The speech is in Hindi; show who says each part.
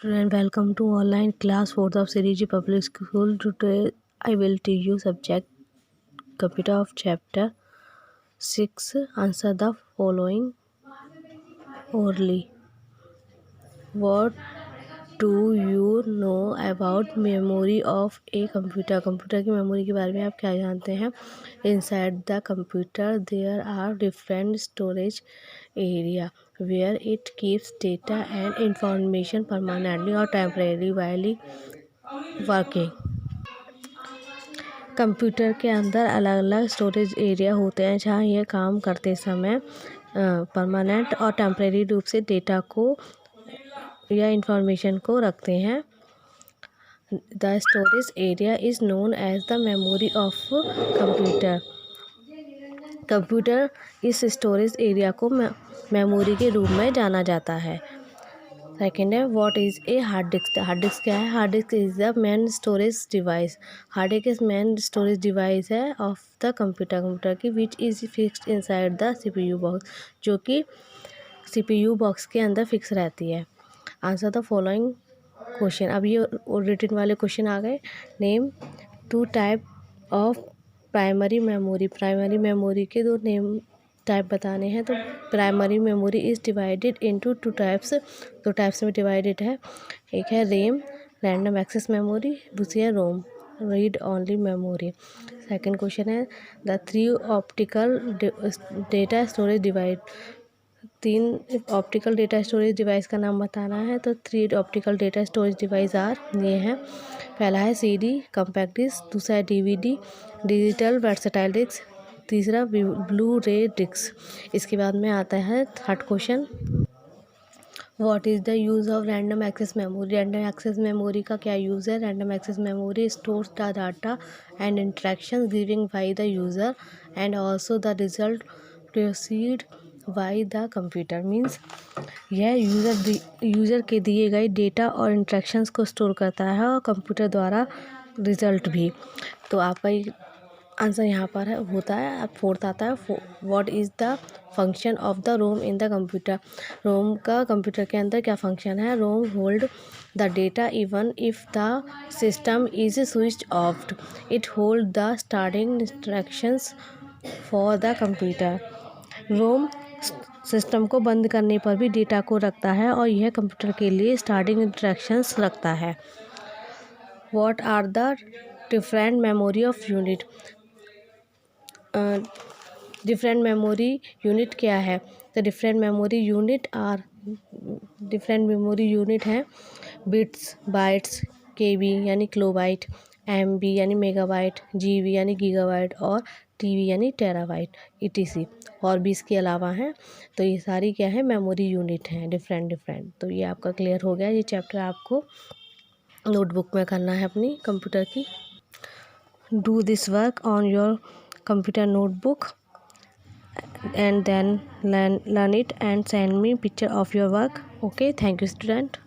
Speaker 1: Student, welcome to online class 4th of Serigi Public School. Today I will teach you subject computer of chapter 6. Answer the following orally. What do you know about memory of a computer? Computer की मेमोरी के बारे में आप क्या जानते हैं? Inside the computer there are different storage area where it keeps data and information permanently or temporarily while working. Computer के अंदर अलग अलग स्टोरेज एरिया होते हैं जहाँ यह काम करते समय परमानेंट और टेम्परेरी रूप से डेटा को या इंफॉर्मेशन को रखते हैं. The storage area is known as the memory of computer. Computer इस स्टोरेज एरिया को मेमोरी के रूप में जाना जाता है. सेकेंड है what is a hard disk. Hard disk क्या है? Hard disk is the main storage device. Hard disk main storage device है ऑफ द कंप्यूटर की which is fixed inside the CPU box, जो कि CPU बॉक्स के अंदर फिक्स रहती है. Answer the following question. अब ये रिटन वाले क्वेश्चन आ गए. Name 2 type of primary memory. Primary memory के 2 नेम टाइप बताने हैं. तो primary memory is divided into 2 types. 2 types में डिवाइडेड है. एक है रैम रैंडम एक्सेस मेमोरी, दूसरी है ROM read only memory. Second question है the 3 optical data storage device. 3 optical data storage device का नाम बताना है. तो 3 ऑप्टिकल डेटा स्टोरेज डिवाइस ये हैं. पहला है CD कॉम्पैक्ट डिस्क, दूसरा है DVD डिजिटल वर्सटाइल डिस्क, तीसरा ब्लू रे डिस्क. इसके बाद में आता है third question. What is the use of random access memory. Random access memory का क्या यूज़ है? Random access memory stores the data and instructions given by the user and also the result processed by the computer. Means यह यूज़र के दिए गए डेटा और इंस्ट्रक्शंस को स्टोर करता है और कंप्यूटर द्वारा रिजल्ट भी. तो आपका आंसर यहाँ पर है होता है. अब फोर्थ आता है what is the function of the ROM in the computer. ROM का कंप्यूटर के अंदर क्या फंक्शन है? ROM hold the data even if the system is switched off. It hold the starting instructions for the computer. ROM system को बंद करने पर भी डेटा को रखता है और यह कंप्यूटर के लिए स्टार्टिंग इंस्ट्रक्शंस रखता है. What are the different memory of unit. Different memory unit क्या है? द डिफरेंट मेमोरी यूनिट हैं बिट्स, बाइट्स, KB यानी किलोबाइट, MB यानी मेगाबाइट, GB यानी गीगाबाइट और TB यानी टेराबाइट ETC. और भी इसके अलावा हैं. तो ये सारी क्या है? मेमोरी यूनिट हैं डिफरेंट. तो ये आपका क्लियर हो गया. ये चैप्टर आपको नोटबुक में करना है अपनी कंप्यूटर की. Do this work on your computer notebook and then learn it and send me picture of your work. Okay, thank you student.